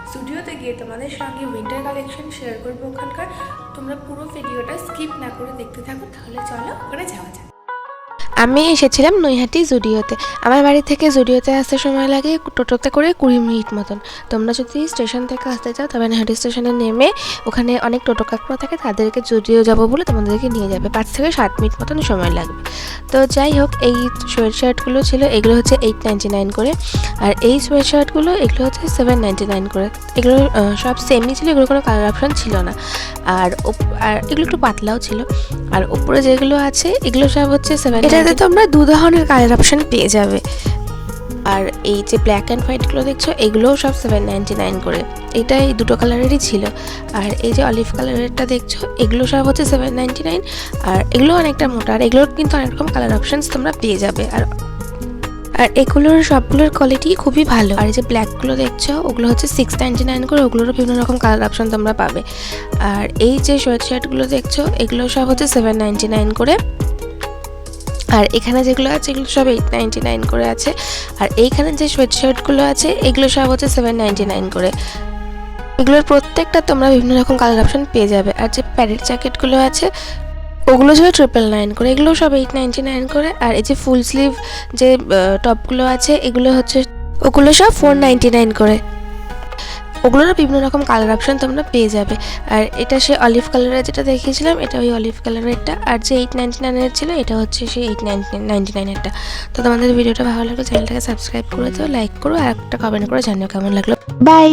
স্টুডিওতে গিয়ে তোমাদের সঙ্গে উইন্টার কালেকশন শেয়ার করবো ওখানকার। তোমরা পুরো ভিডিওটা স্কিপ না করে দেখতে থাকো, তাহলে চলো ওখানে যাওয়া যাক। আমি এসেছিলাম নৈহাটি জুডিওতে। আমার বাড়ি থেকে জুডিওতে আসতে সময় লাগে টোটোতে করে 20 মিনিট মতন। তোমরা যদি স্টেশন থেকে আসতে চাও তবে নৈহাটি স্টেশনে নেমে ওখানে অনেক টোটো কাকুরা থাকে, তাদেরকে জুডিও যাবো বলে তোমাদেরকে নিয়ে যাবে। 5 থেকে 7 মিনিট মতন সময় লাগবে। তো যাই হোক, এই সোয়েট শার্টগুলো ছিল, এগুলো হচ্ছে 899 করে। আর এই সোয়েট শার্টগুলো এগুলো হচ্ছে 799 করে। এগুলো সব সেমই ছিল, এগুলো কোনো কালার অপশান ছিল না। আর এগুলো একটু পাতলাও ছিল। আর ওপরে যেগুলো আছে এগুলো সব হচ্ছে 7। এটাতে তোমরা 2 ধরনের কালার অপশান পেয়ে যাবে। আর এই যে ব্ল্যাক অ্যান্ড হোয়াইটগুলো দেখছো, এগুলোও সব 799 করে। এটা এই দুটো কালারেরই ছিল। আর এই যে অলিভ কালারেরটা দেখছো, এগুলো সব হচ্ছে 799। আর এগুলো অনেকটা মোটা, আর এগুলোর কিন্তু অনেক রকম কালার অপশানস তোমরা পেয়ে যাবে। আর এগুলোর সবগুলোর কোয়ালিটি খুবই ভালো। আর এই যে ব্ল্যাকগুলো দেখছো, ওগুলো হচ্ছে 699 করে। ওগুলোরও বিভিন্ন রকম কালার অপশান তোমরা পাবে। আর এই যে সোয়েট শার্টগুলো দেখছো, এগুলো সব হচ্ছে 799 করে। আর এখানে যেগুলো আছে এগুলো সব 899 করে আছে। আর এইখানে যে সোয়েট শার্টগুলো আছে এগুলো সব হচ্ছে 799 করে। এগুলোর প্রত্যেকটা তোমরা বিভিন্ন রকম কালার অপশান পেয়ে যাবে। আর যে প্যারেট জ্যাকেটগুলো আছে ওগুলো ছিল 999 করে। এগুলো সব 899 করে। আর এই যে ফুল স্লিভ যে টপগুলো আছে এগুলো হচ্ছে, ওগুলো সব 499 করে। ওগুলোরও বিভিন্ন রকম কালার অপশান তোমরা পেয়ে যাবে। আর এটা সে অলিভ কালারের যেটা দেখিয়েছিলাম, এটা ওই অলিভ কালারেরটা। আর যে 899 ছিল এটা হচ্ছে সেই 899-এরটা। তো তোমাদের ভিডিওটা ভালো লাগলো, চ্যানেলটাকে সাবস্ক্রাইব করে দাও, লাইক করো, আর একটা কমেন্ট করে জানিও কেমন লাগলো। বাই।